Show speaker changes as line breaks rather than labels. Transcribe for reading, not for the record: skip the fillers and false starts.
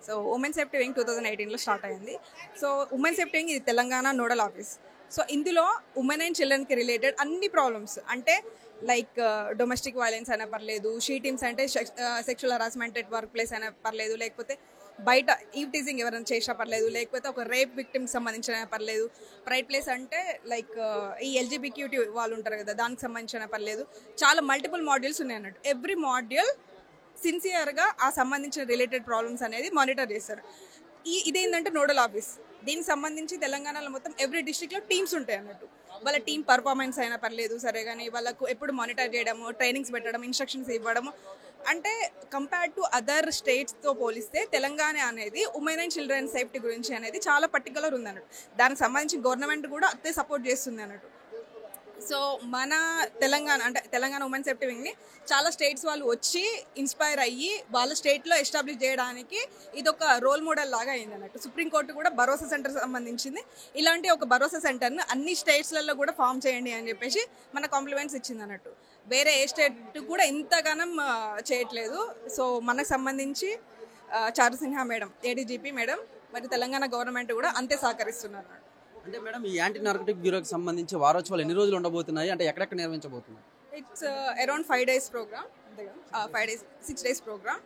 So women safety wing 2018లో start అయింది. So women safety wing ఇది తెలంగాణ నోడల్ ఆఫీస్. సో ఇందులో ఉమెన్ అండ్ చిల్డ్రన్కి రిలేటెడ్ అన్ని ప్రాబ్లమ్స్ అంటే లైక్ డొమెస్టిక్ వైలెన్స్ అయినా పర్లేదు, షీ టీమ్స్ అంటే sexual harassment at workplace అయినా పర్లేదు, లేకపోతే బయట ఈవ్ టీజింగ్ ఎవరైనా చేసినా పర్లేదు, లేకపోతే ఒక రేప్ విక్టిమ్కి సంబంధించిన పర్లేదు, ప్రైడ్ ప్లేస్ అంటే లైక్ ఈ ఎల్జీబీక్యూటీ వాళ్ళు ఉంటారు కదా దానికి సంబంధించిన పర్లేదు. చాలా మల్టిపుల్ మాడ్యూల్స్ ఉన్నాయి అన్నట్టు. ఎవ్రీ మాడ్యూల్ సిన్సియర్గా ఆ సంబంధించిన రిలేటెడ్ ప్రాబ్లమ్స్ అనేది మానిటర్ చేస్తారు. ఇదేంటంటే నోడల్ ఆఫీస్. దీనికి సంబంధించి తెలంగాణలో మొత్తం ఎవ్రీ డిస్ట్రిక్ట్లో టీమ్స్ ఉంటాయి అన్నట్టు. వాళ్ళ టీం పర్ఫార్మెన్స్ అయినా పర్లేదు సరే, కానీ వాళ్ళకు ఎప్పుడు మానిటర్ చేయడము, ట్రైనింగ్స్ పెట్టడం, ఇన్స్ట్రక్షన్స్ ఇవ్వడము. అంటే కంపేర్ టు అదర్ స్టేట్స్తో పోలిస్తే తెలంగాణ అనేది ఉమెన్ అండ్ చిల్డ్రన్ సేఫ్టీ గురించి అనేది చాలా పర్టికులర్ ఉంది అన్నట్టు. దానికి సంబంధించి గవర్నమెంట్ కూడా అంతే సపోర్ట్ చేస్తుంది అన్నట్టు. సో మన తెలంగాణ అంటే తెలంగాణ ఉమెన్ సేఫ్టీ వింగ్ని చాలా స్టేట్స్ వాళ్ళు వచ్చి ఇన్స్పైర్ అయ్యి వాళ్ళ స్టేట్లో ఎస్టాబ్లిష్ చేయడానికి ఇదొక రోల్ మోడల్ లాగా అయింది అన్నట్టు. సుప్రీంకోర్టు కూడా భరోసా సెంటర్ సంబంధించింది. ఇలాంటి ఒక భరోసా సెంటర్ని అన్ని స్టేట్స్లలో కూడా ఫామ్ చేయండి అని చెప్పేసి మన కాంప్లిమెంట్స్ ఇచ్చింది అన్నట్టు. వేరే ఏ స్టేట్ కూడా ఇంతగానం చేయట్లేదు. సో మనకు సంబంధించి చారుసింహ మేడం, ఏడీజీపీ మేడం, మరి తెలంగాణ గవర్నమెంట్ కూడా అంతే సహకరిస్తున్నారు.
అంటే మేడం ఈ యాంటీ నార్కోటిక్ బ్యూరోకి సంబంధించి వారోత్సవాలు ఎన్ని రోజులు ఉండబోతున్నాయి, అంటే ఎక్కడెక్కడ నిర్వహించబోతున్నాయి?
It's around 5 days programme, 6 days programme.